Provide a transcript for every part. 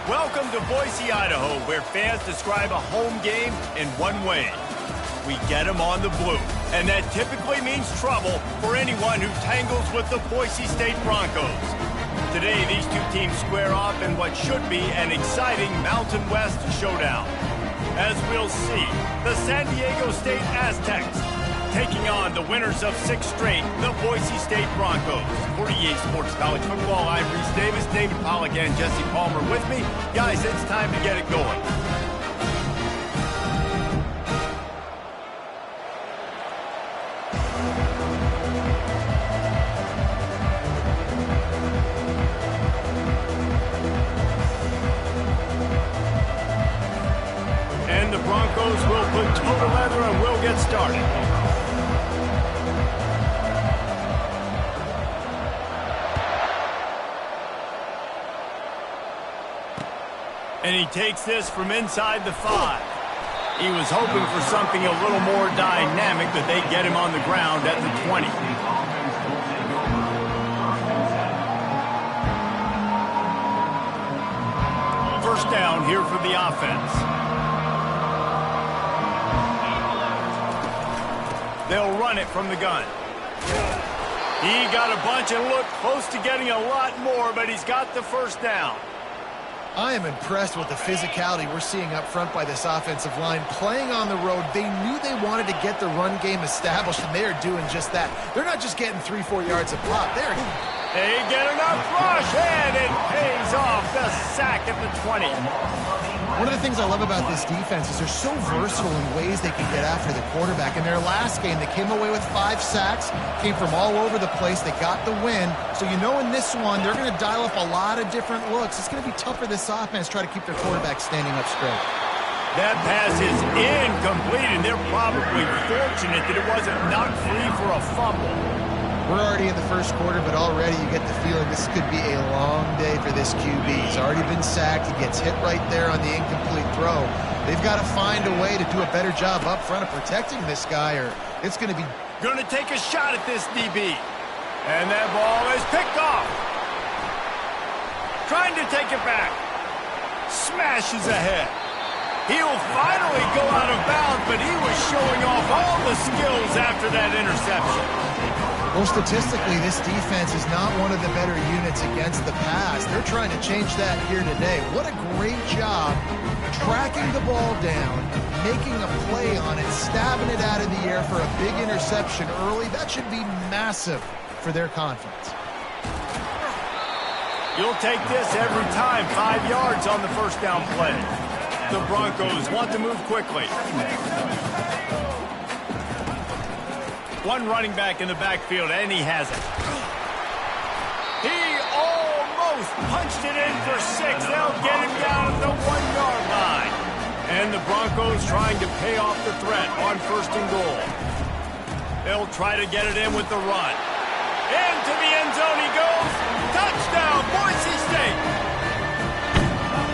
Welcome to Boise, Idaho, where fans describe a home game in one way. We get them on the blue, and that typically means trouble for anyone who tangles with the Boise State Broncos. Today, these two teams square off in what should be an exciting Mountain West showdown. As we'll see, the San Diego State Aztecs taking on the winners of 6 straight, the Boise State Broncos. For EA Sports College Football, I'm Reese Davis, David Pollack, and Jesse Palmer with me. Guys, it's time to get it going. And the Broncos will put total leather and we'll get started. And he takes this from inside the 5. He was hoping for something a little more dynamic, but they get him on the ground at the 20. First down here for the offense. They'll run it from the gun. He got a bunch and looked close to getting a lot more, but he's got the first down. I am impressed with the physicality we're seeing up front by this offensive line. Playing on the road, they knew they wanted to get the run game established, and they are doing just that. They're not just getting 3-4 yards a pop. They get enough rush, and it pays off the sack at the 20. One of the things I love about this defense is they're so versatile in ways they can get after the quarterback. In their last game, they came away with 5 sacks, came from all over the place. They got the win. So you know in this one, they're going to dial up a lot of different looks. It's going to be tough for this offense to try to keep their quarterback standing up straight. That pass is incomplete, and they're probably fortunate that it wasn't knocked free for a fumble. We're already in the first quarter, but already you get the feeling this could be a long day for this QB. He's already been sacked. He gets hit right there on the incomplete throw. They've got to find a way to do a better job up front of protecting this guy, or it's going to be... Going to take a shot at this DB. And that ball is picked off. Trying to take it back. Smashes ahead. He'll finally go out of bounds, but he was showing off all the skills after that interception. Well, statistically, this defense is not one of the better units against the pass. They're trying to change that here today. What a great job tracking the ball down, making a play on it, stabbing it out of the air for a big interception early. That should be massive for their confidence. You'll take this every time. 5 yards on the first down play. The Broncos want to move quickly. One running back in the backfield, and he has it. He almost punched it in for 6. They'll get him down at the 1-yard line. And the Broncos trying to pay off the threat on 1st and goal. They'll try to get it in with the run. Into the end zone he goes. Touchdown, Boise State.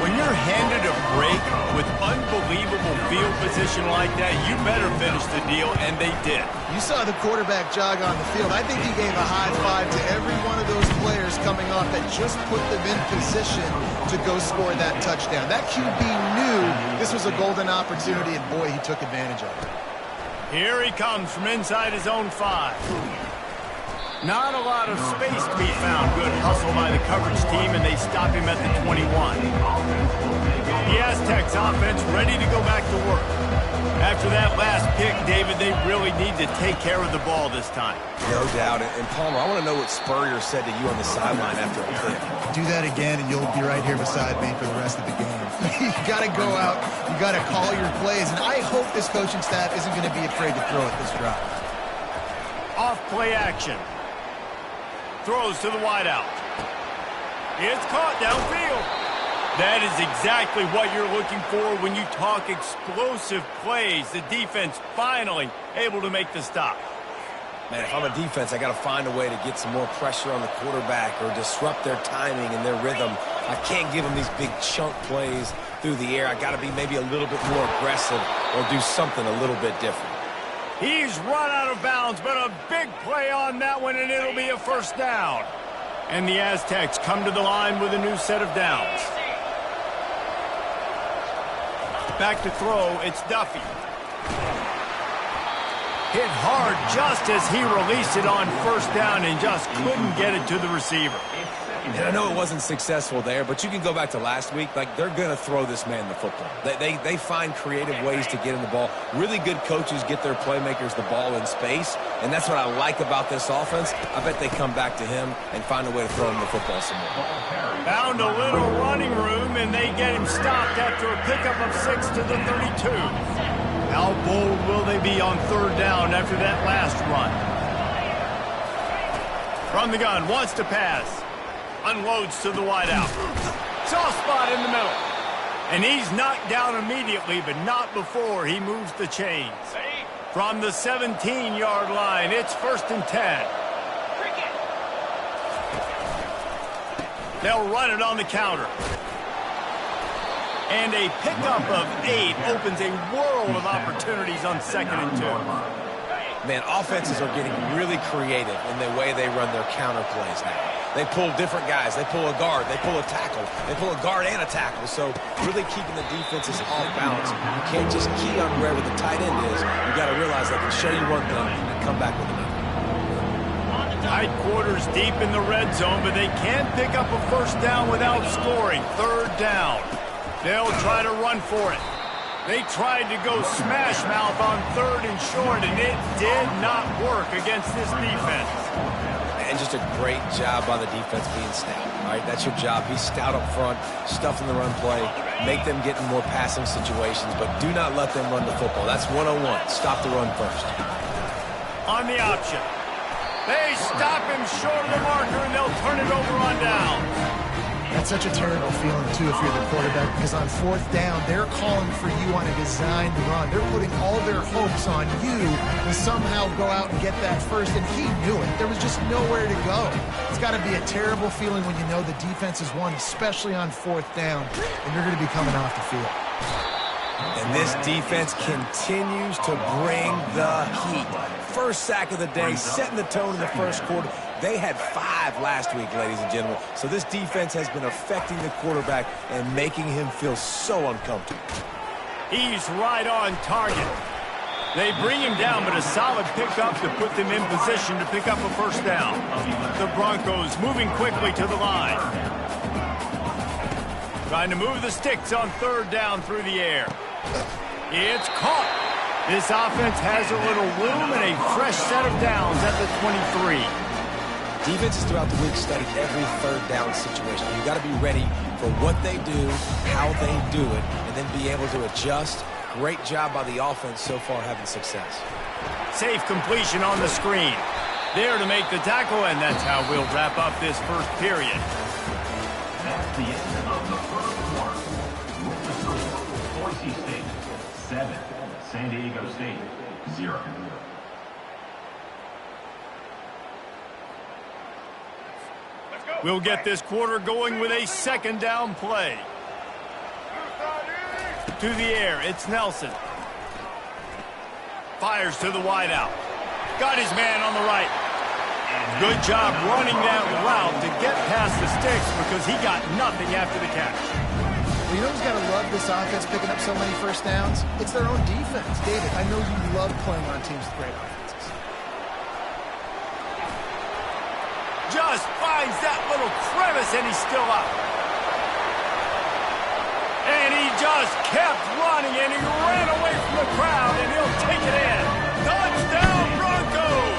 When you're handed a break with unbelievable field position like that, you better finish the deal, and they did. You saw the quarterback jog on the field. I think he gave a high five to every one of those players coming off that just put them in position to go score that touchdown. That QB knew this was a golden opportunity, and boy, he took advantage of it. Here he comes from inside his own 5. Not a lot of space to be found. Good hustle by the coverage team, and they stop him at the 21. The Aztecs offense ready to go back to work. After that last pick, David, they really need to take care of the ball this time. No doubt. And Palmer, I want to know what Spurrier said to you on the sideline after a pick. Do that again, and you'll be right here beside me for the rest of the game. You got to go out. You got to call your plays, and I hope this coaching staff isn't going to be afraid to throw at this drive. Off play action. Throws to the wideout. It's caught downfield. That is exactly what you're looking for when you talk explosive plays. The defense finally able to make the stop. Man, if I'm a defense, I got to find a way to get some more pressure on the quarterback or disrupt their timing and their rhythm. I can't give them these big chunk plays through the air. I got to be maybe a little bit more aggressive or do something a little bit different. He's run out of bounds, but a big play on that one, and it'll be a first down. And the Aztecs come to the line with a new set of downs. Back to throw, it's Duffy. Hit hard just as he released it on first down and just couldn't get it to the receiver. And I know it wasn't successful there, but you can go back to last week. Like, they're going to throw this man the football. They find creative ways to get him the ball. Really good coaches get their playmakers the ball in space, and that's what I like about this offense. I bet they come back to him and find a way to throw him the football some more. Found a little running room, and they get him stopped after a pickup of 6 to the 32. How bold will they be on third down after that last run? From the gun, wants to pass. Unloads to the wideout. Soft spot in the middle. And he's knocked down immediately, but not before he moves the chains. From the 17-yard line, it's 1st and 10. They'll run it on the counter. And a pickup of 8 opens a world of opportunities on 2nd and 2. Man, offenses are getting really creative in the way they run their counter plays now. They pull different guys. They pull a guard. They pull a tackle. They pull a guard and a tackle. So really keeping the defenses off balance. You can't just key on wherever the tight end is. You got to realize they can show you one thing and come back with another. Tight quarters deep in the red zone, but they can't pick up a first down without scoring. Third down. They'll try to run for it. They tried to go smash mouth on 3rd and short, and it did not work against this defense. And just a great job by the defense being stout. All right, that's your job. Be stout up front, stuff in the run play, make them get in more passing situations, but do not let them run the football. That's 101. Stop the run first. On the option. They stop him short of the marker, and they'll turn it over on down. That's such a terrible feeling, too, if you're the quarterback, because on 4th down, they're calling for you on a designed run. They're putting all their hopes on you to somehow go out and get that first, and he knew it. There was just nowhere to go. It's got to be a terrible feeling when you know the defense has won, especially on 4th down, and you're going to be coming off the field. And this defense continues to bring the heat. First sack of the day, setting the tone in the first quarter. They had 5 last week, ladies and gentlemen. So this defense has been affecting the quarterback and making him feel so uncomfortable. He's right on target. They bring him down, but a solid pickup to put them in position to pick up a first down. The Broncos moving quickly to the line. Trying to move the sticks on 3rd down through the air. It's caught. This offense has a little room and a fresh set of downs at the 23. Defenses throughout the week study every 3rd down situation. You got to be ready for what they do, how they do it, and then be able to adjust. Great job by the offense so far having success. Safe completion on the screen. There to make the tackle, and that's how we'll wrap up this first period. That's the end of the first quarter. With the score, Boise State 7, San Diego State 0. We'll get this quarter going with a 2nd down play. To the air, it's Nelson. Fires to the wideout. Got his man on the right. Good job running that route to get past the sticks because he got nothing after the catch. Well, you know who's got to love this offense picking up so many first downs? It's their own defense. David, I know you love playing on teams with great offenses. Just finds that little crevice, and he's still up. And he just kept running, and he ran away from the crowd, and he'll take it in. Touchdown, Broncos!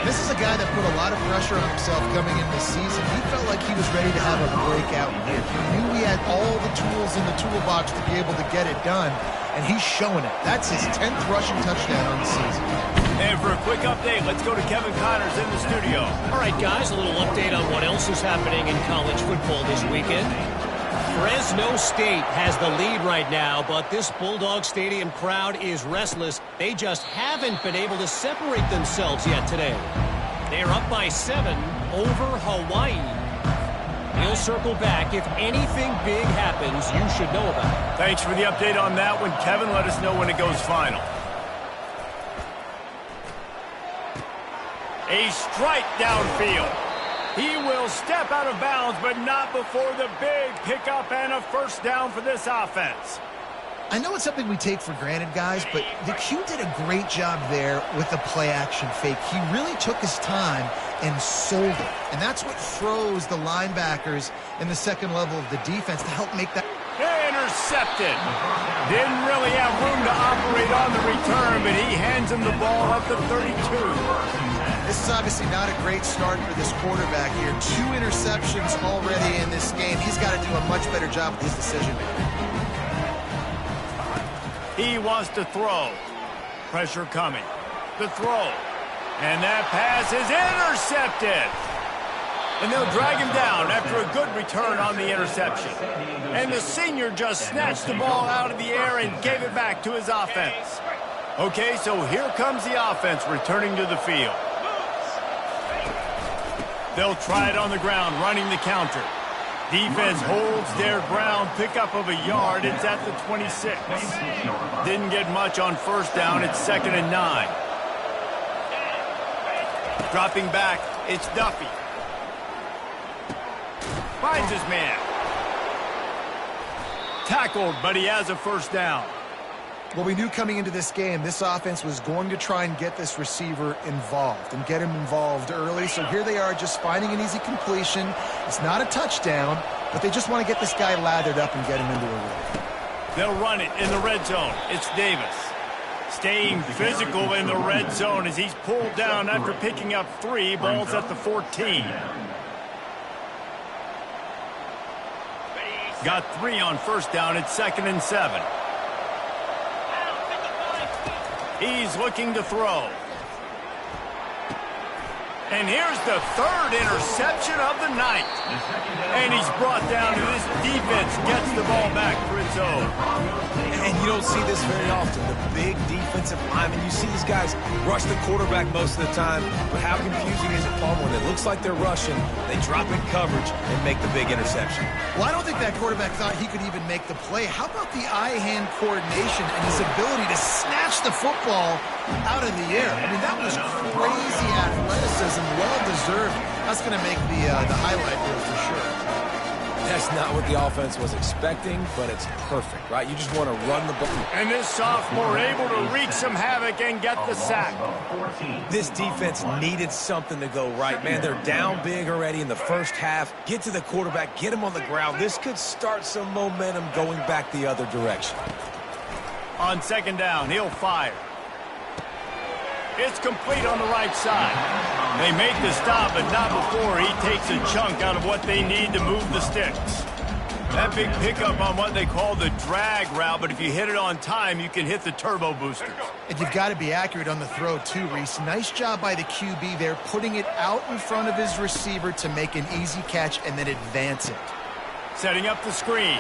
This is a guy that put a lot of pressure on himself coming into the season. He felt like he was ready to have a breakout year. He knew he had all the tools in the toolbox to be able to get it done, and he's showing it. That's his 10th rushing touchdown on the season. And for a quick update, let's go to Kevin Connors in the studio. All right, guys, a little update on what else is happening in college football this weekend. Fresno State has the lead right now, but this Bulldog Stadium crowd is restless. They just haven't been able to separate themselves yet today. They're up by 7 over Hawaii. We'll circle back. If anything big happens, you should know about it. Thanks for the update on that one, Kevin. Let us know when it goes final. A strike downfield. He will step out of bounds, but not before the big pickup and a first down for this offense. I know it's something we take for granted, guys, but the Q did a great job there with the play-action fake. He really took his time and sold it. And that's what froze the linebackers in the second level of the defense to help make that. Intercepted. Didn't really have room to operate on the return, but he hands him the ball at the 32. This is obviously not a great start for this quarterback here. 2 interceptions already in this game. He's got to do a much better job with his decision-making. He wants to throw. Pressure coming. The throw. And that pass is intercepted. And they'll drag him down after a good return on the interception. And the senior just snatched the ball out of the air and gave it back to his offense. Okay, so here comes the offense returning to the field. They'll try it on the ground, running the counter. Defense holds their ground, pickup of a yard. It's at the 26. Didn't get much on first down. It's 2nd and 9. Dropping back, it's Duffy. Finds his man. Tackled, but he has a first down. Well, we knew coming into this game, this offense was going to try and get this receiver involved and get him involved early. So here they are just finding an easy completion. It's not a touchdown, but they just want to get this guy lathered up and get him into a rhythm. They'll run it in the red zone. It's Davis. Staying physical in the red zone as he's pulled down after picking up 3. Balls at the 14. Got 3 on first down. It's 2nd and 7. He's looking to throw. And here's the 3rd interception of the night. And he's brought down, and this defense gets the ball back for its own. And you don't see this very often. The big defensive linemen, you see these guys rush the quarterback most of the time, but how confusing is it, Paul, when it looks like they're rushing, they drop in coverage and make the big interception? Well, I don't think that quarterback thought he could even make the play. How about the eye-hand coordination and his ability to snatch the football out in the air? I mean, that was crazy athleticism, well-deserved. That's going to make the highlight reel for sure. That's not what the offense was expecting, but it's perfect, right? You just want to run the ball. And this sophomore able to wreak some havoc and get the sack. This defense needed something to go right, man. They're down big already in the first half. Get to the quarterback, get him on the ground. This could start some momentum going back the other direction. On 2nd down, he'll fire. It's complete on the right side. They make the stop, but not before he takes a chunk out of what they need to move the sticks. That big pickup on what they call the drag route, but if you hit it on time, you can hit the turbo boosters. And you've got to be accurate on the throw, too, Reese. Nice job by the QB there, putting it out in front of his receiver to make an easy catch and then advance it. Setting up the screen.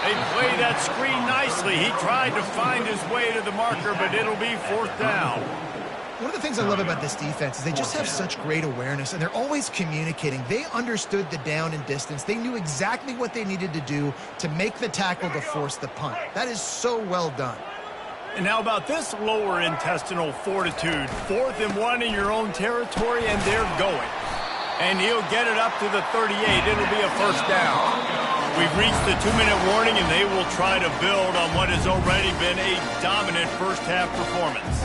They play that screen nicely. He tried to find his way to the marker, but it'll be 4th down. One of the things I love about this defense is they just have such great awareness, and they're always communicating. They understood the down and distance. They knew exactly what they needed to do to make the tackle to force the punt. That is so well done. And how about this lower intestinal fortitude? 4th and 1 in your own territory, and they're going. And he'll get it up to the 38. It'll be a first down. We've reached the 2-minute warning, and they will try to build on what has already been a dominant first-half performance.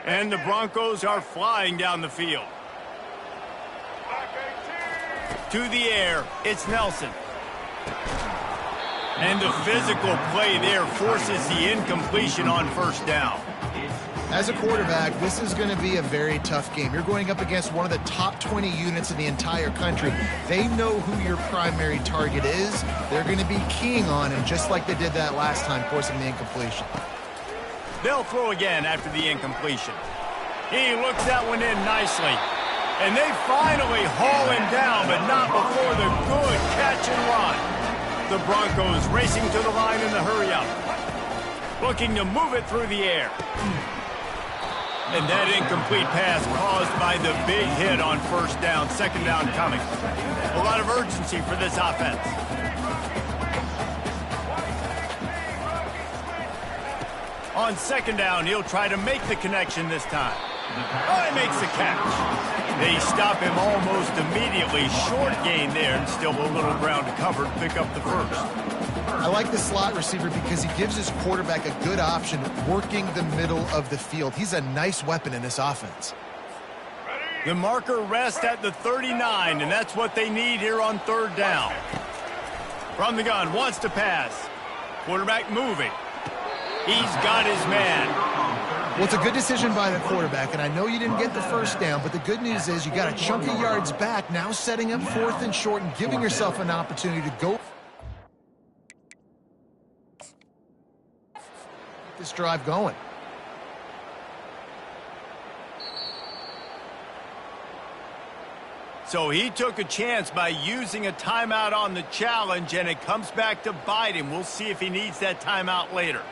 And the Broncos are flying down the field. To the air, it's Nelson. And the physical play there forces the incompletion on first down. As a quarterback, this is going to be a very tough game. You're going up against one of the top 20 units in the entire country. They know who your primary target is. They're going to be keying on him, just like they did that last time, forcing the incompletion. They'll throw again after the incompletion. He looks that one in nicely. And they finally haul him down, but not before the good catch and run. The Broncos racing to the line in the hurry-up. Looking to move it through the air. And that incomplete pass caused by the big hit on first down. 2nd down coming. A lot of urgency for this offense. on second down, he'll try to make the connection this time. Oh, he makes the catch. They stop him almost immediately. Short gain there, and still a little ground to cover to pick up the first. I like the slot receiver because he gives his quarterback a good option working the middle of the field. He's a nice weapon in this offense. The marker rests at the 39, and that's what they need here on third down. From the gun, wants to pass. Quarterback moving. He's got his man. Well, it's a good decision by the quarterback, and I know you didn't get the first down, but the good news is you got a chunk of yards back, now setting up 4th and short and giving yourself an opportunity to go this drive going. So he took a chance by using a timeout on the challenge, and it comes back to bite him. We'll see if he needs that timeout later.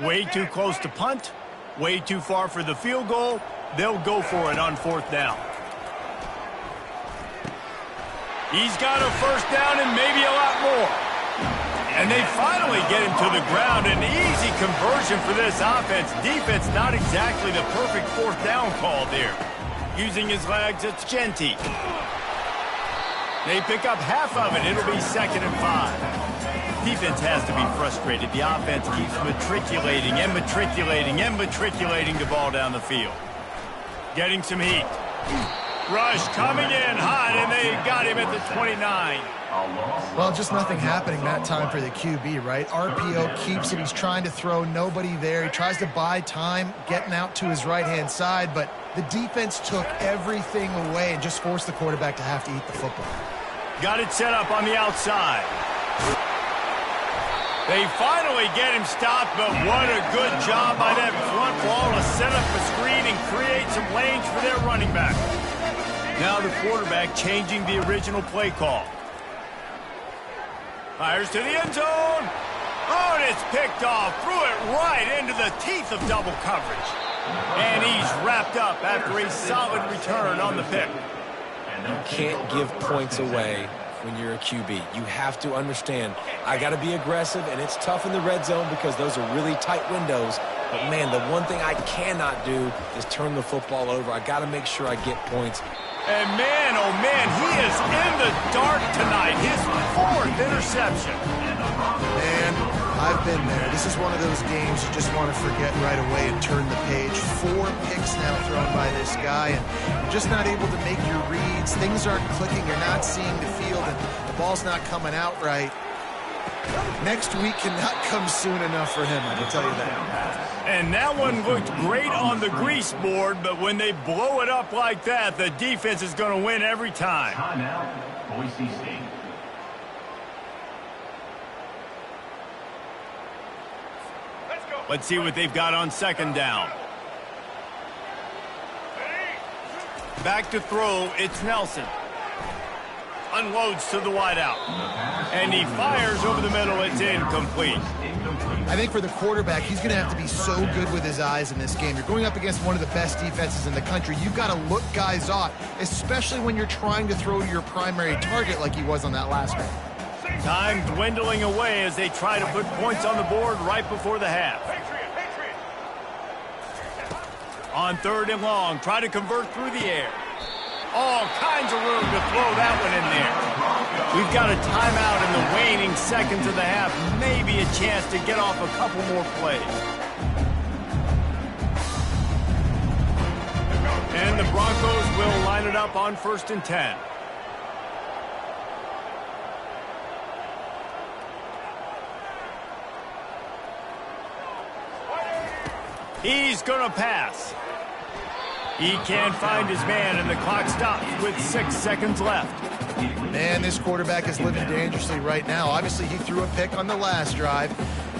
Way too close to punt, way too far for the field goal. They'll go for it on 4th down. He's got a first down and maybe a lot more. And they finally get him to the ground. An easy conversion for this offense. Defense not exactly the perfect 4th down call there. Using his legs, it's Genty. They pick up half of it. It'll be 2nd and 5. Defense has to be frustrated. The offense keeps matriculating and matriculating and matriculating the ball down the field. Getting some heat. Rush coming in hot, and they got him at the 29. Well, just nothing happening that time for the QB, right? RPO keeps it. He's trying to throw, nobody there. He tries to buy time, getting out to his right-hand side, but the defense took everything away and just forced the quarterback to have to eat the football. Got it set up on the outside. They finally get him stopped, but what a good job by that front wall to set up a screen and create some lanes for their running back. Now the quarterback changing the original play call. Fires to the end zone. Oh, and it's picked off. Threw it right into the teeth of double coverage. And he's wrapped up after a solid return on the pick. You can't give points away when you're a QB. You have to understand, I got to be aggressive, and it's tough in the red zone because those are really tight windows. But, man, the one thing I cannot do is turn the football over. I got to make sure I get points. And, man, oh, man, he is in the dark tonight. His 4th interception. Man, I've been there. This is one of those games you just want to forget right away and turn the page. 4 picks now thrown by this guy, and you're just not able to make your reads. Things aren't clicking. You're not seeing the field, and the ball's not coming out right. Next week cannot come soon enough for him, I can tell you that. And that one looked great on the grease board, but when they blow it up like that, the defense is going to win every time. Timeout, Boise State. Let's see what they've got on 2nd down. Back to throw, it's Nelson. Unloads to the wideout. And he fires over the middle, it's incomplete. I think for the quarterback, he's going to have to be so good with his eyes in this game. You're going up against one of the best defenses in the country. You've got to look guys off, especially when you're trying to throw to your primary target like he was on that last one. Time dwindling away as they try to put points on the board right before the half. On 3rd and long, try to convert through the air. All kinds of room to throw that one in there. We've got a timeout in the waning seconds of the half. Maybe a chance to get off a couple more plays. And the Broncos will line it up on 1st and 10. He's going to pass. He can't find his man, and the clock stops with 6 seconds left. Man, this quarterback is living dangerously right now. Obviously, he threw a pick on the last drive.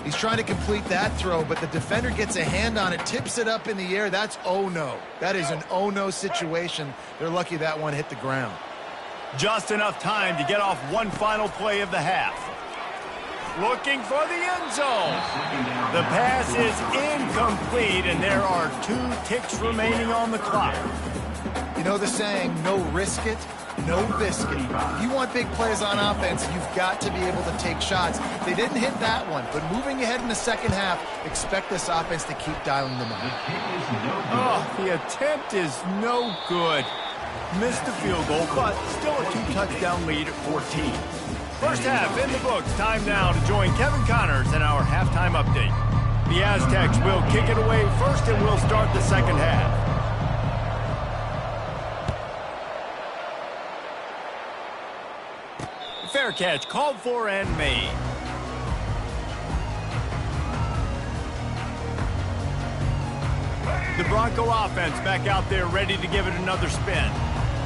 He's trying to complete that throw, but the defender gets a hand on it, tips it up in the air. That's oh-no. That is an oh-no situation. They're lucky that one hit the ground. Just enough time to get off one final play of the half. looking for the end zone. The pass is incomplete, and there are 2 ticks remaining on the clock. You know the saying, no risk it, no biscuit. If you want big plays on offense, you've got to be able to take shots. They didn't hit that one, but moving ahead in the second half, expect this offense to keep dialing them up. Oh, the attempt is no good. Missed the field goal, but still a 2-touchdown lead at 14. First half in the books. Time now to join Kevin Connors in our halftime update. The Aztecs will kick it away first, and we'll start the second half. Fair catch called for and made. The Bronco offense back out there ready to give it another spin.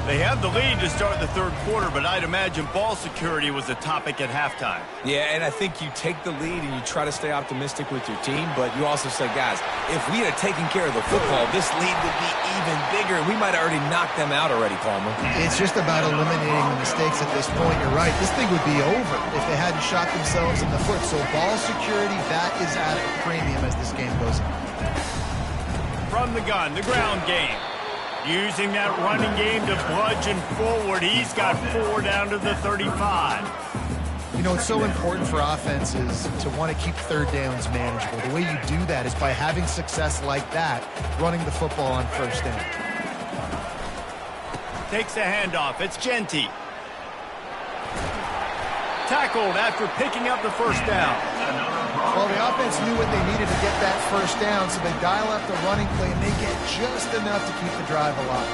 They have the lead to start the third quarter, but I'd imagine ball security was a topic at halftime. Yeah, and I think you take the lead and you try to stay optimistic with your team, but you also say, guys, if we had taken care of the football, this lead would be even bigger, and we might have already knocked them out already, Palmer. It's just about eliminating the mistakes at this point. You're right. This thing would be over if they hadn't shot themselves in the foot. So ball security, that is at a premium as this game goes on. From the gun, the ground game. Using that running game to bludgeon forward. He's got 4 down to the 35. You know, it's so important for offenses to want to keep third downs manageable. The way you do that is by having success like that, running the football on first down. Takes a handoff. It's Genty. Tackled after picking up the first down. Well, the offense knew what they needed to get that first down, so they dial up the running play, and they get just enough to keep the drive alive.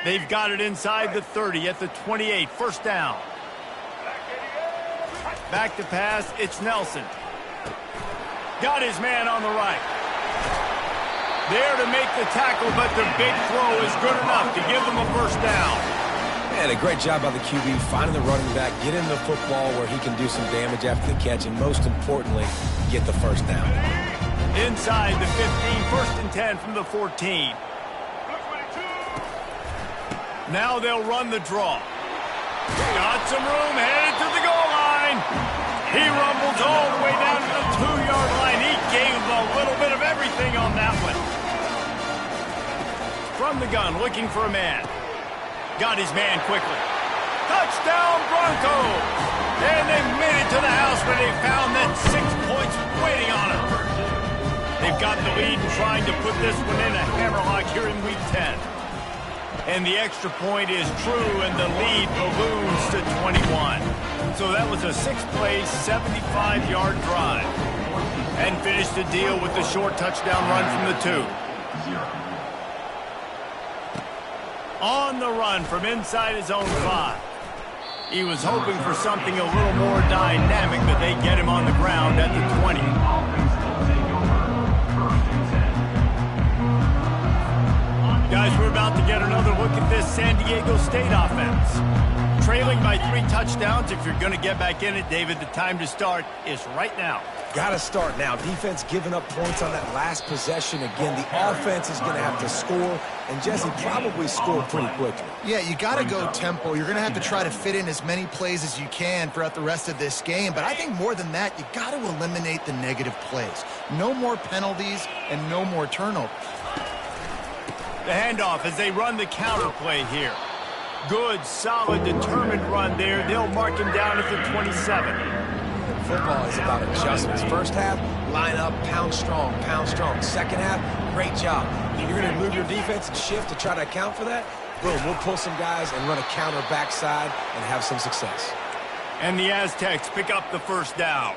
They've got it inside the 30 at the 28. First down. Back to pass, it's Nelson. Got his man on the right. There to make the tackle, but the big throw is good enough to give them a first down. And a great job by the QB finding the running back, getting the football where he can do some damage after the catch, and most importantly, get the first down. Inside the 15, first and 10 from the 14. Now they'll run the draw. Got some room, headed to the goal line. He rumbles all the way down to the 2-yard line. He gave a little bit of everything on that one. From the gun, looking for a man. Got his man quickly. Touchdown, Broncos! And they made it to the house where they found that 6 points waiting on them. They've got the lead and trying to put this one in a hammerlock here in Week 10. And the extra point is true, and the lead balloons to 21. So that was a 6-play, 75-yard drive. And finished the deal with the short touchdown run from the 2. On the run from inside his own 5. He was hoping for something a little more dynamic, but they get him on the ground at the 20. Guys, we're about to get another look at this San Diego State offense. Trailing by 3 touchdowns. If you're going to get back in it, David, the time to start is right now. Got to start now. Defense giving up points on that last possession. Again, the offense is going to have to score, and Jesse probably score pretty quickly. Yeah, you got to go tempo. You're going to have to try to fit in as many plays as you can throughout the rest of this game. But I think more than that, you got to eliminate the negative plays. No more penalties and no more turnovers. The handoff as they run the counter play here. Good, solid, determined run there. They'll mark him down at the 27. Football is about adjustments. First half, line up, pound strong, pound strong. Second half, great job. You're going to move your defense and shift to try to account for that. Boom, we'll pull some guys and run a counter backside and have some success. And the Aztecs pick up the first down.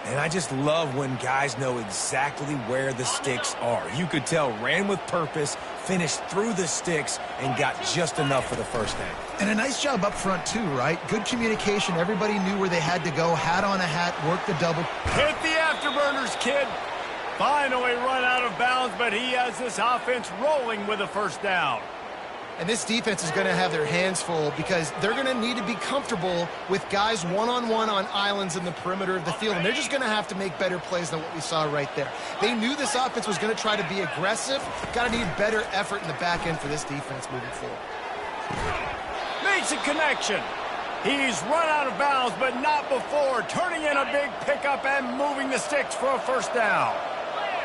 And I just love when guys know exactly where the sticks are. You could tell ran with purpose, finished through the sticks, and got just enough for the first down. And a nice job up front, too, right? Good communication. Everybody knew where they had to go. Hat on a hat, work the double. Hit the afterburners, kid. Finally run out of bounds, but he has this offense rolling with a first down. And this defense is going to have their hands full because they're going to need to be comfortable with guys one-on-one on islands in the perimeter of the field. And they're just going to have to make better plays than what we saw right there. They knew this offense was going to try to be aggressive. Got to need better effort in the back end for this defense moving forward. Makes a connection. He's run out of bounds, but not before turning in a big pickup and moving the sticks for a first down.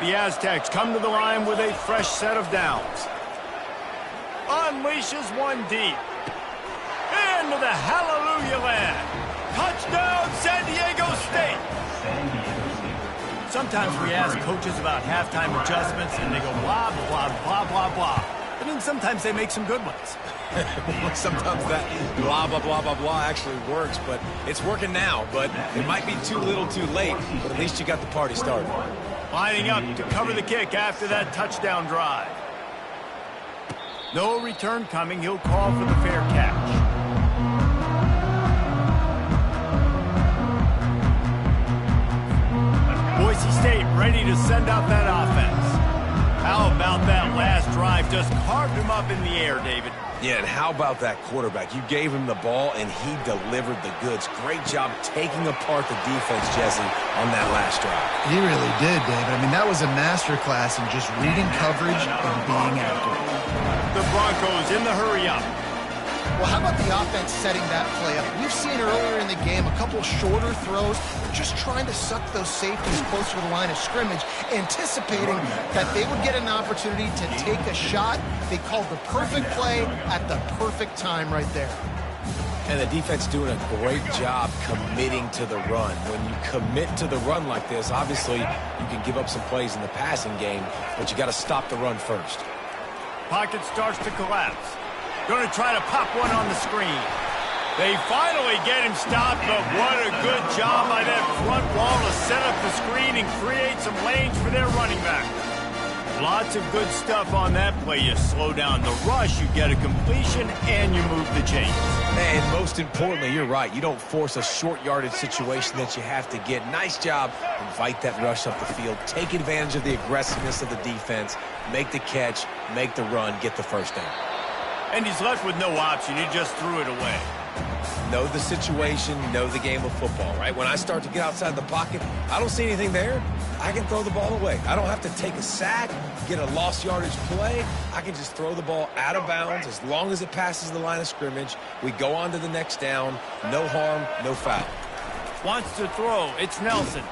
The Aztecs come to the line with a fresh set of downs. Unleashes one deep. Into the hallelujah land. Touchdown, San Diego State. Sometimes we ask coaches about halftime adjustments, and they go blah, blah, blah, blah, blah. But then sometimes they make some good ones. Sometimes that blah, blah, blah, blah, blah actually works, but it's working now. But it might be too little too late, but at least you got the party started. Lining up to cover the kick after that touchdown drive. No return coming. He'll call for the fair catch. Boise State ready to send out that offense. How about that last drive? Just carved him up in the air, David. Yeah, and how about that quarterback? You gave him the ball, and he delivered the goods. Great job taking apart the defense, Jesse, on that last drive. He really did, David. I mean, that was a masterclass in just reading coverage and being accurate. The Broncos in the hurry-up. Well, how about the offense setting that play up? We've seen earlier in the game a couple shorter throws, just trying to suck those safeties closer to the line of scrimmage, anticipating that they would get an opportunity to take a shot. They called the perfect play at the perfect time right there. And the defense doing a great job committing to the run. When you commit to the run like this, obviously you can give up some plays in the passing game, but you got to stop the run first. Pocket starts to collapse. Going to try to pop one on the screen. They finally get him stopped, but what a good job by that front wall to set up the screen and create some lanes for their running back. Lots of good stuff on that play. You slow down the rush, you get a completion, and you move the chains. And most importantly, you're right. You don't force a short yardage situation that you have to get. Nice job. Invite that rush up the field. Take advantage of the aggressiveness of the defense. Make the catch, make the run, get the first down. And he's left with no option. He just threw it away. Know the situation, know the game of football, right? When I start to get outside the pocket, I don't see anything there. I can throw the ball away. I don't have to take a sack, get a lost yardage play. I can just throw the ball out of bounds as long as it passes the line of scrimmage. We go on to the next down. No harm, no foul. Wants to throw. It's Nelson.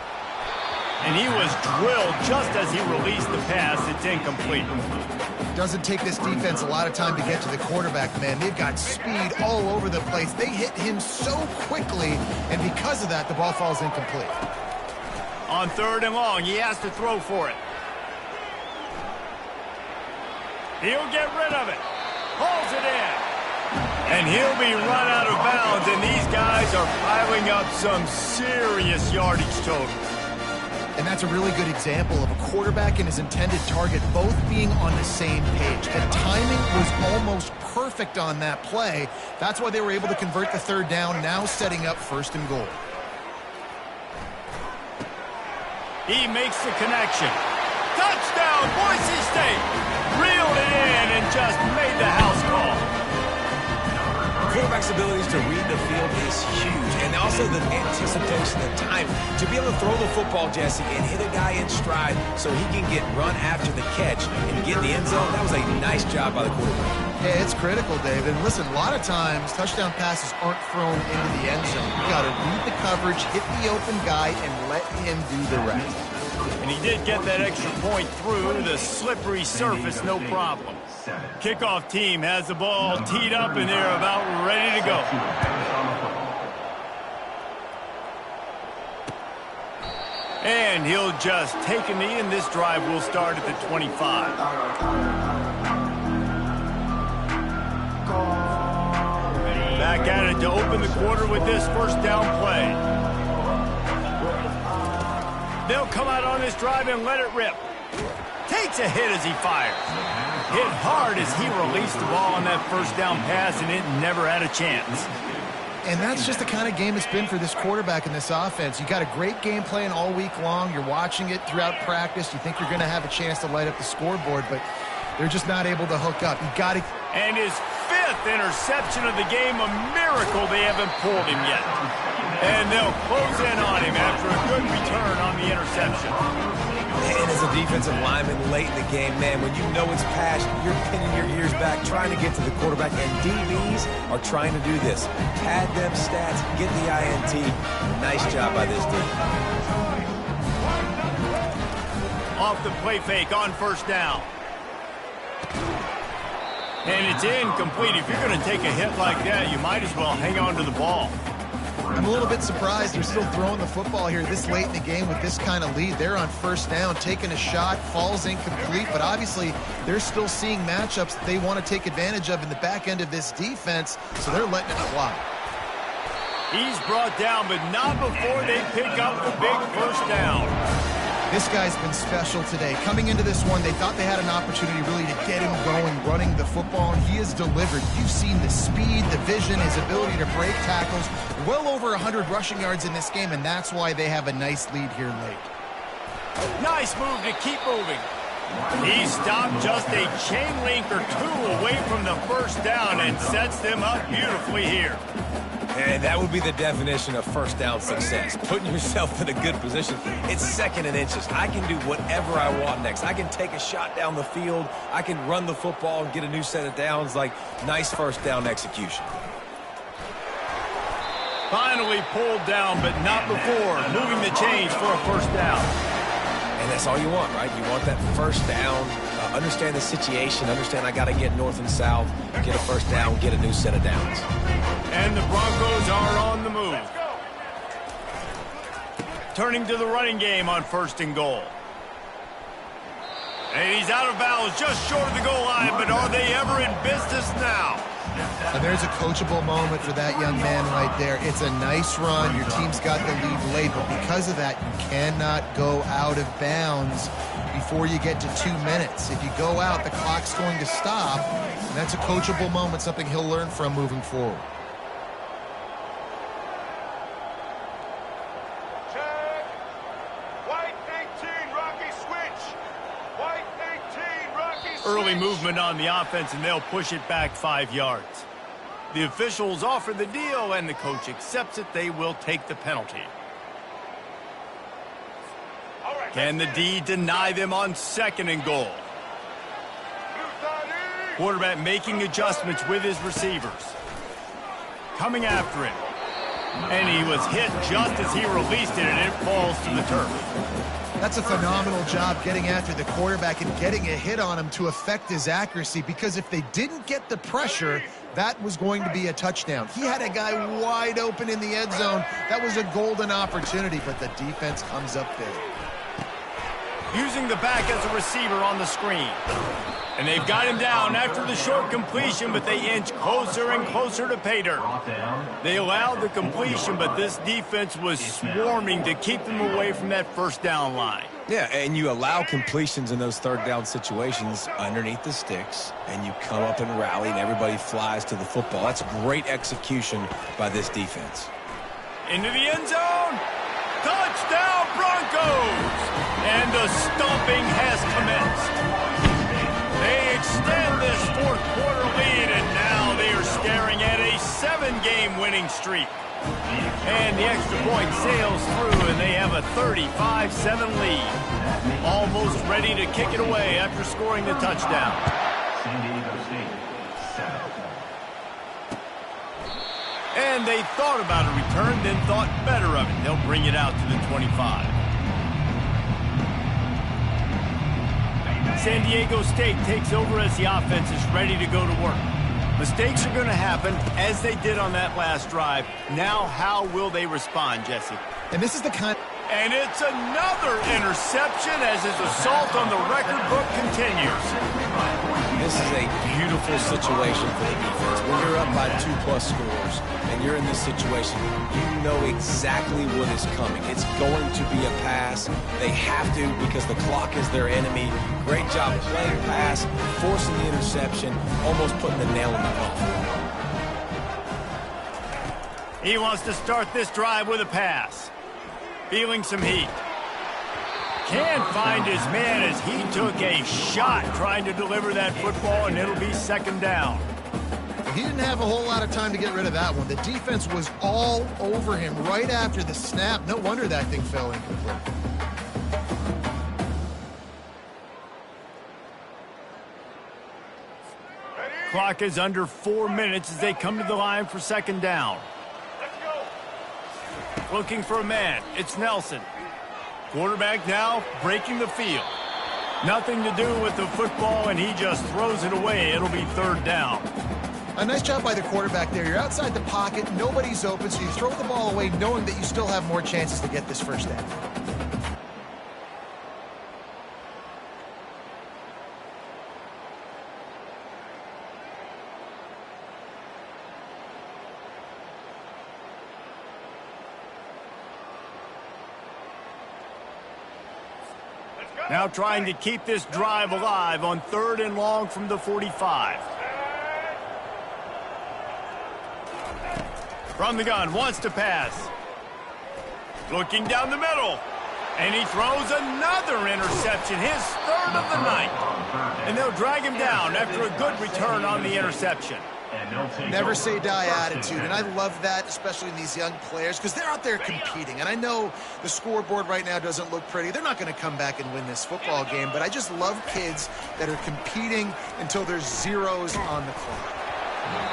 And he was drilled just as he released the pass. It's incomplete. Doesn't take this defense a lot of time to get to the quarterback, man. They've got speed all over the place. They hit him so quickly, and because of that, the ball falls incomplete. On 3rd and long, he has to throw for it. He'll get rid of it. Hauls it in. And he'll be run out of bounds, and these guys are piling up some serious yardage total. And that's a really good example of a quarterback and his intended target both being on the same page. The timing was almost perfect on that play. That's why they were able to convert the 3rd down, now setting up 1st and goal. He makes the connection. Touchdown, Boise State! Reeled it in and just made the house call. Quarterback's abilities to read the field is huge, and also the anticipation, the time to be able to throw the football, Jesse, and hit a guy in stride so he can get run after the catch and get in the end zone. That was a nice job by the quarterback. Yeah, it's critical, David. And listen, a lot of times touchdown passes aren't thrown into the end zone. You got to read the coverage, hit the open guy, and let him do the rest. And he did get that extra point through the slippery surface, no problem. Kickoff team has the ball teed up, and they're about ready to go. And he'll just take a knee, and this drive will start at the 25. Back at it to open the quarter with this 1st down play. They'll come out on this drive and let it rip. Takes a hit as he fires. Hit hard as he released the ball on that 1st down pass, and it never had a chance. And that's just the kind of game it's been for this quarterback in this offense. You got a great game plan all week long. You're watching it throughout practice. You think you're going to have a chance to light up the scoreboard, but they're just not able to hook up. You got to. And his 4th interception of the game. A miracle they haven't pulled him yet. And they'll close in on him after a good return on the interception. And as a defensive lineman late in the game, man, when you know it's pass, you're pinning your ears back, trying to get to the quarterback, and DBs are trying to do this. Pad them stats, get the INT. Nice job by this D. Off the play fake on 1st down. And it's incomplete. If you're going to take a hit like that, you might as well hang on to the ball. I'm a little bit surprised they're still throwing the football here this late in the game with this kind of lead. They're on 1st down, taking a shot, falls incomplete, but obviously they're still seeing matchups that they want to take advantage of in the back end of this defense, so they're letting it fly. He's brought down, but not before they pick up the big 1st down. This guy's been special today. Coming into this one, they thought they had an opportunity really to get him going, running the football, and he has delivered. You've seen the speed, the vision, his ability to break tackles. Well over 100 rushing yards in this game, and that's why they have a nice lead here late. Nice move to keep moving. He stopped just a chain link or two away from the 1st down and sets them up beautifully here. And that would be the definition of 1st down success. Putting yourself in a good position. It's 2nd and inches. I can do whatever I want next. I can take a shot down the field. I can run the football and get a new set of downs. Like, nice 1st down execution. Finally pulled down, but not before moving the chains for a 1st down. And that's all you want, right? You want that 1st down. Understand the situation. Understand I got to get north and south. Get a 1st down. Get a new set of downs. And the Broncos are on the move. Turning to the running game on 1st and goal. And he's out of bounds just short of the goal line, but are they ever in business now? And there's a coachable moment for that young man right there. It's a nice run. Your team's got the lead late, but because of that, you cannot go out of bounds before you get to 2 minutes. If you go out, the clock's going to stop, and that's a coachable moment, something he'll learn from moving forward. Check. White 18, Rocky switch. White 18, Rocky switch. Early movement on the offense, and they'll push it back 5 yards. The officials offer the deal, and the coach accepts it. They will take the penalty. Can the D deny them on 2nd and goal? Quarterback making adjustments with his receivers. Coming after him. And he was hit just as he released it, and it falls to the turf. That's a phenomenal job getting after the quarterback and getting a hit on him to affect his accuracy, because if they didn't get the pressure, that was going to be a touchdown. He had a guy wide open in the end zone. That was a golden opportunity, but the defense comes up big. Using the back as a receiver on the screen. And they've got him down after the short completion, but they inch closer and closer to pay dirt. They allowed the completion, but this defense was swarming to keep them away from that 1st down line. Yeah, and you allow completions in those 3rd down situations underneath the sticks, and you come up and rally, and everybody flies to the football. That's great execution by this defense. Into the end zone. Touchdown, Broncos! And the stomping has commenced. They extend this 4th quarter lead, and now they are staring at a 7-game winning streak. And the extra point sails through, and they have a 35-7 lead. Almost ready to kick it away after scoring the touchdown. San Diego State, 7. And they thought about a return, then thought better of it. They'll bring it out to the 25. San Diego State takes over as the offense is ready to go to work. Mistakes are going to happen, as they did on that last drive. Now, how will they respond, Jesse? And this is the kind... And it's another interception as his assault on the record book continues. This is a beautiful situation for the defense. When you're up by 2+ scores and you're in this situation, you know exactly what is coming. It's going to be a pass. They have to, because the clock is their enemy. Great job playing pass, forcing the interception, almost putting the nail in the coffin. He wants to start this drive with a pass. Feeling some heat. Can't find his man as he took a shot trying to deliver that football, and it'll be 2nd down. he didn't have a whole lot of time to get rid of that one. The defense was all over him right after the snap. No wonder that thing fell incomplete. Clock is under 4 minutes as they come to the line for second down. Looking for a man. It's Nelson. Quarterback now breaking the field. Nothing to do with the football, and he just throws it away. It'll be third down. A nice job by the quarterback there. You're outside the pocket. Nobody's open, so you throw the ball away knowing that you still have more chances to get this first down. Now trying to keep this drive alive on 3rd and long from the 45. From the gun, wants to pass. Looking down the middle. And he throws another interception, his 3rd of the night. And they'll drag him down after a good return on the interception. Never say die attitude, and I love that, especially in these young players, because they're out there competing. And I know the scoreboard right now doesn't look pretty. They're not going to come back and win this football game, but I just love kids that are competing until there's zeros on the clock.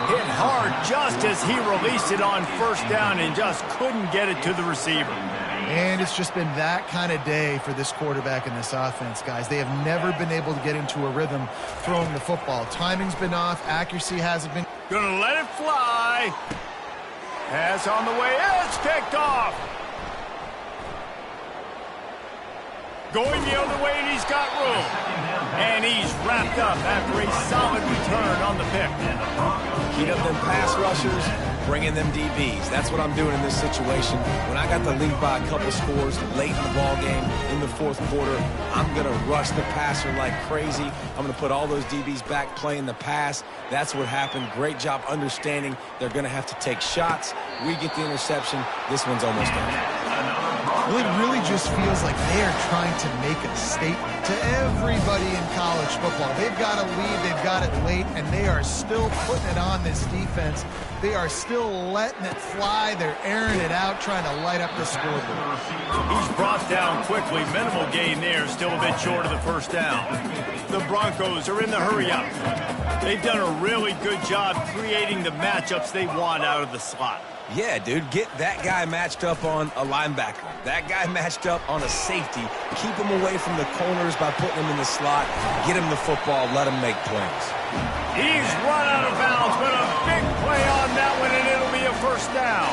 Hit hard just as he released it on 1st down and just couldn't get it to the receiver. And it's just been that kind of day for this quarterback and this offense, guys. They have never been able to get into a rhythm throwing the football. Timing's been off. Accuracy hasn't been. Gonna let it fly. Pass on the way. It's kicked off. Going the other way, and he's got room. And he's wrapped up after a solid return on the pick. Heat up them pass rushers, bring in them DBs. That's what I'm doing in this situation. When I got the lead by a couple scores late in the ball game, in the 4th quarter, I'm going to rush the passer like crazy. I'm going to put all those DBs back playing the pass. That's what happened. Great job understanding they're going to have to take shots. We get the interception. This one's almost done. Well, it really just feels like they are trying to make a statement to everybody in college football. They've got a lead, they've got it late, and they are still putting it on this defense. They are still letting it fly. They're airing it out, trying to light up the scoreboard. He's brought down quickly. Minimal gain there, still a bit short of the 1st down. The Broncos are in the hurry-up. They've done a really good job creating the matchups they want out of the slot. Yeah, dude, get that guy matched up on a linebacker. That guy matched up on a safety. Keep him away from the corners by putting him in the slot. Get him the football. Let him make plays. He's run out of bounds, but a big play on that one, and it'll be a 1st down.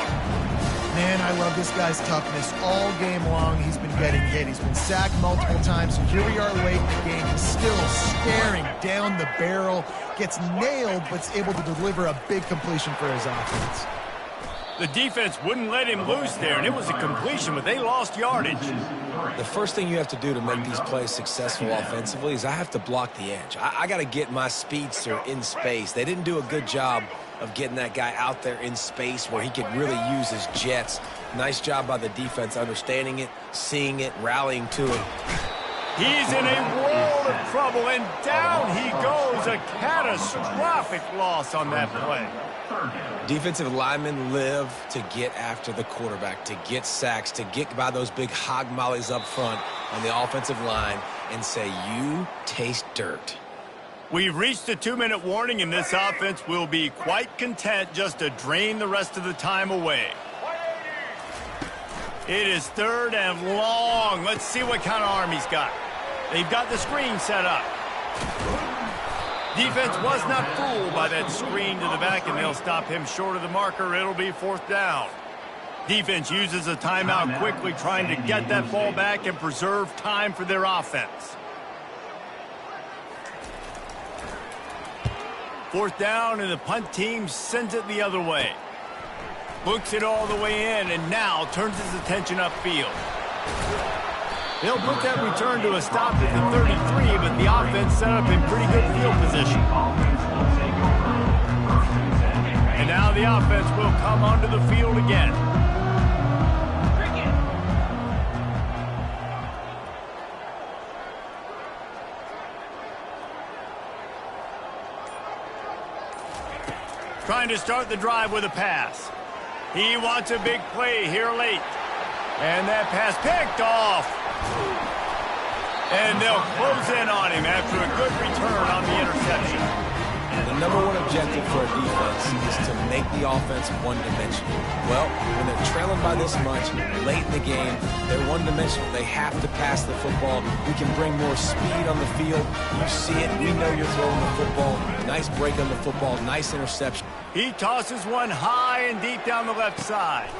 Man, I love this guy's toughness all game long. He's been getting hit. He's been sacked multiple times. Here we are late in the game. He's still staring down the barrel. Gets nailed, but's able to deliver a big completion for his offense. The defense wouldn't let him loose there, and it was a completion, but they lost yardage. The first thing you have to do to make these plays successful offensively is I have to block the edge. I got to get my speedster in space. They didn't do a good job of getting that guy out there in space where he could really use his jets. Nice job by the defense understanding it, seeing it, rallying to it. He's in a world of trouble, and down he goes. A catastrophic loss on that play. Defensive linemen live to get after the quarterback, to get sacks, to get by those big hog mollies up front on the offensive line and say, you taste dirt. We've reached the 2-minute warning, and this offense will be quite content just to drain the rest of the time away. It is 3rd and long. Let's see what kind of arm he's got. They've got the screen set up. Defense was not fooled by that screen to the back, and they'll stop him short of the marker. It'll be 4th down. Defense uses a timeout quickly, trying to get that ball back and preserve time for their offense. 4th down, and the punt team sends it the other way. Books it all the way in, and now turns his attention upfield. They'll put that return to a stop at the 33, but the offense set up in pretty good field position. And now the offense will come onto the field again. Trying to start the drive with a pass. He wants a big play here late. And that pass picked off. And they'll close in on him after a good return on the interception. The number one objective for a defense is to make the offense one-dimensional. Well, when they're trailing by this much, late in the game, they're one-dimensional. They have to pass the football. We can bring more speed on the field. You see it. We know you're throwing the football. Nice break on the football. Nice interception. He tosses one high and deep down the left side.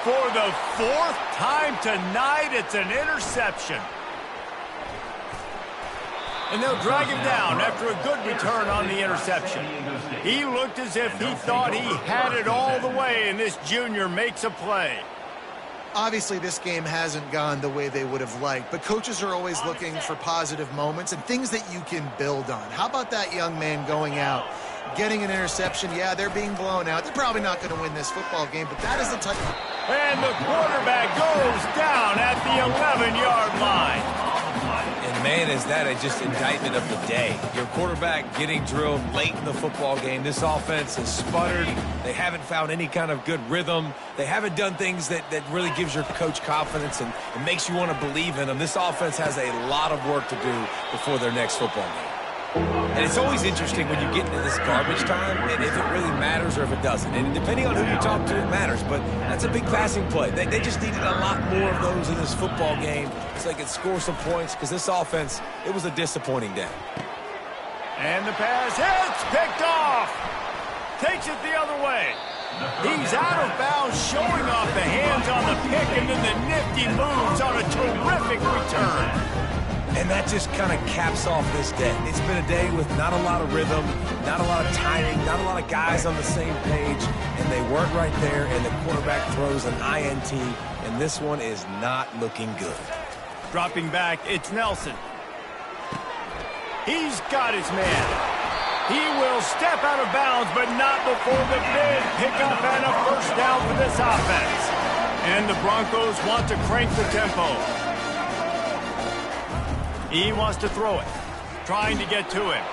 For the fourth time tonight, it's an interception. And they'll drag him down after a good return on the interception. He looked as if he thought he had it all the way, and this junior makes a play. Obviously, this game hasn't gone the way they would have liked, but coaches are always looking for positive moments and things that you can build on. How about that young man going out, getting an interception? Yeah, they're being blown out. They're probably not going to win this football game, but that is the type. And the quarterback goes down at the 11-yard line. And, man, is that just indictment of the day. Your quarterback getting drilled late in the football game. This offense has sputtered. They haven't found any kind of good rhythm. They haven't done things that really gives your coach confidence and makes you want to believe in them. This offense has a lot of work to do before their next football game. And it's always interesting when you get into this garbage time and if it really matters or if it doesn't. And depending on who you talk to, it matters. But that's a big passing play. They just needed a lot more of those in this football game so they could score some points because this offense, it was a disappointing day. And the pass hits, picked off. Takes it the other way. He's out of bounds, showing off the hands on the pick and then the nifty moves on a terrific return. And that just kind of caps off this day. It's been a day with not a lot of rhythm, not a lot of timing, not a lot of guys on the same page, and they weren't right there, and the quarterback throws an INT, and this one is not looking good. Dropping back, it's Nelson. He's got his man. He will step out of bounds, but not before the big pickup and a first down for this offense. And the Broncos want to crank the tempo. He wants to throw it, trying to get to him.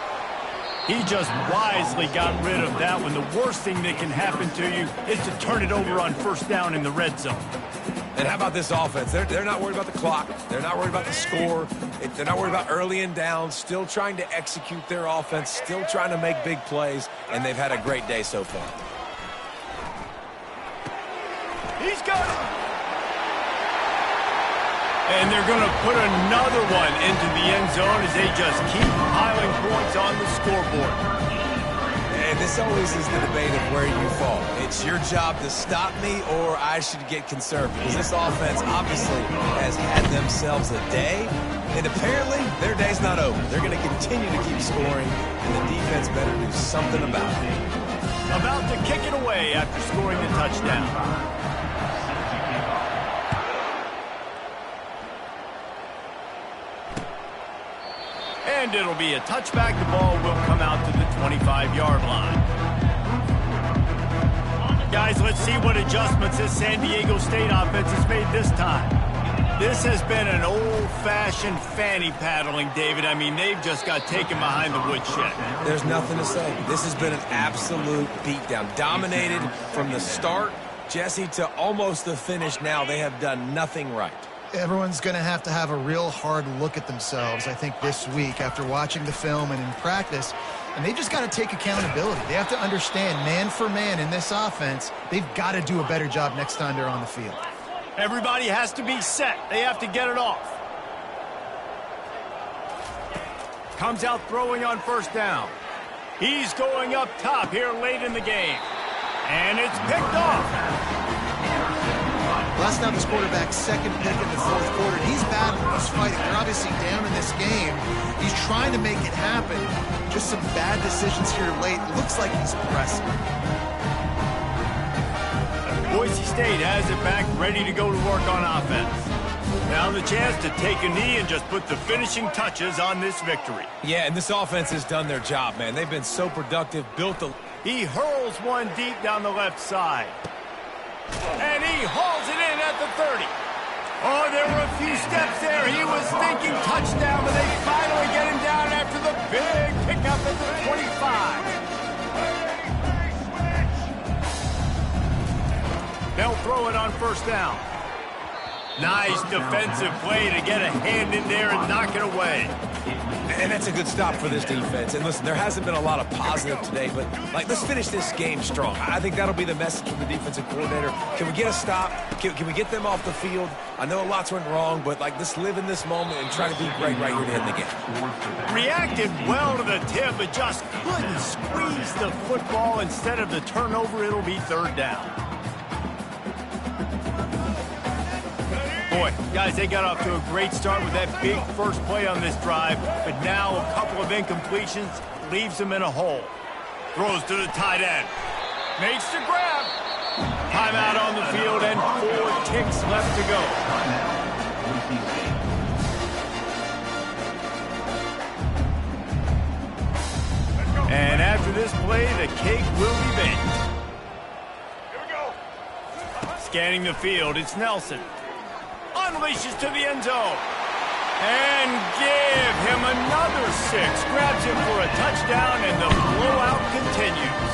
He just wisely got rid of that one. The worst thing that can happen to you is to turn it over on first down in the red zone. And how about this offense? They're not worried about the clock. They're not worried about the score. They're not worried about early and down. Still trying to execute their offense. Still trying to make big plays. And they've had a great day so far. He's got it. And they're going to put another one into the end zone as they just keep piling points on the scoreboard. And this always is the debate of where you fall. It's your job to stop me or I should get concerned because this offense obviously has had themselves a day. And apparently their day's not over. They're going to continue to keep scoring and the defense better do something about it. About to kick it away after scoring the touchdown. And it'll be a touchback. The ball will come out to the 25-yard line. Guys, let's see what adjustments this San Diego State offense has made this time. This has been an old-fashioned fanny paddling, David. I mean, they've just got taken behind the woodshed. There's nothing to say. This has been an absolute beatdown. Dominated from the start, Jesse, to almost the finish now. They have done nothing right. Everyone's going to have a real hard look at themselves, I think, this week after watching the film and in practice. And they just got to take accountability. They have to understand, man for man in this offense, they've got to do a better job next time they're on the field. Everybody has to be set. They have to get it off. Comes out throwing on first down. He's going up top here late in the game. And it's picked off. Last time this quarterback's second pick in the fourth quarter. He's battling. He's fighting. They're obviously down in this game. He's trying to make it happen. Just some bad decisions here late. Looks like he's pressing. Boise State has it back, ready to go to work on offense. Now the chance to take a knee and just put the finishing touches on this victory. Yeah, and this offense has done their job, man. They've been so productive, built the... He hurls one deep down the left side. And he hauls it in at the 30. Oh, there were a few steps there. He was thinking touchdown, but they finally get him down after the big pickup at the 25. throw it on first down. Nice defensive play to get a hand in there and knock it away. And that's a good stop for this defense. And listen, there hasn't been a lot of positive today, but let's finish this game strong. I think that'll be the message from the defensive coordinator. Can we get a stop? Can we get them off the field? I know lots went wrong, but let's live in this moment and try to be great right here to end the game. Reacted well to the tip, but just couldn't squeeze the football. Instead of the turnover, it'll be third down. Boy, guys, they got off to a great start with that big first play on this drive, but now a couple of incompletions leaves them in a hole. Throws to the tight end. Makes the grab. Timeout on the field and 4 ticks left to go. And after this play, the cake will be baked. Here we go. Scanning the field, it's Nelson. Unleashes to the end zone. And give him another 6. Grabs him for a touchdown, and the blowout continues.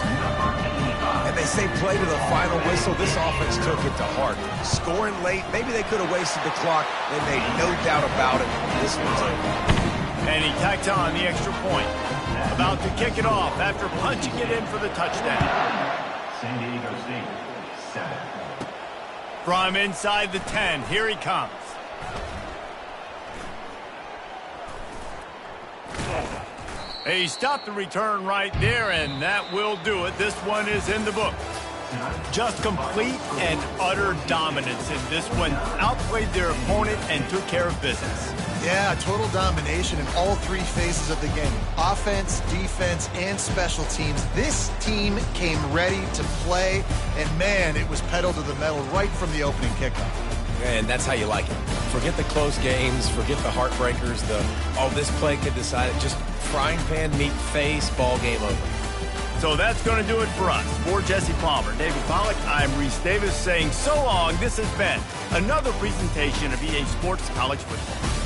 And they say play to the final whistle. This offense took it to heart. Scoring late, maybe they could have wasted the clock. They made no doubt about it. This one's over. And he tacked on the extra point. About to kick it off after punching it in for the touchdown. San Diego State, 7. From inside the 10, here he comes. He stopped the return right there, and that will do it. This one is in the book. Just complete and utter dominance in this one. Outplayed their opponent and took care of business. Yeah, total domination in all 3 phases of the game. Offense, defense, and special teams. This team came ready to play, and man, it was pedal to the metal right from the opening kickoff. And that's how you like it. Forget the close games, forget the heartbreakers, this play could decide it. Just frying pan, meat face, ball game over. So that's going to do it for us. For Jesse Palmer, David Pollack, I'm Reese Davis saying so long. This has been another presentation of EA Sports College Football.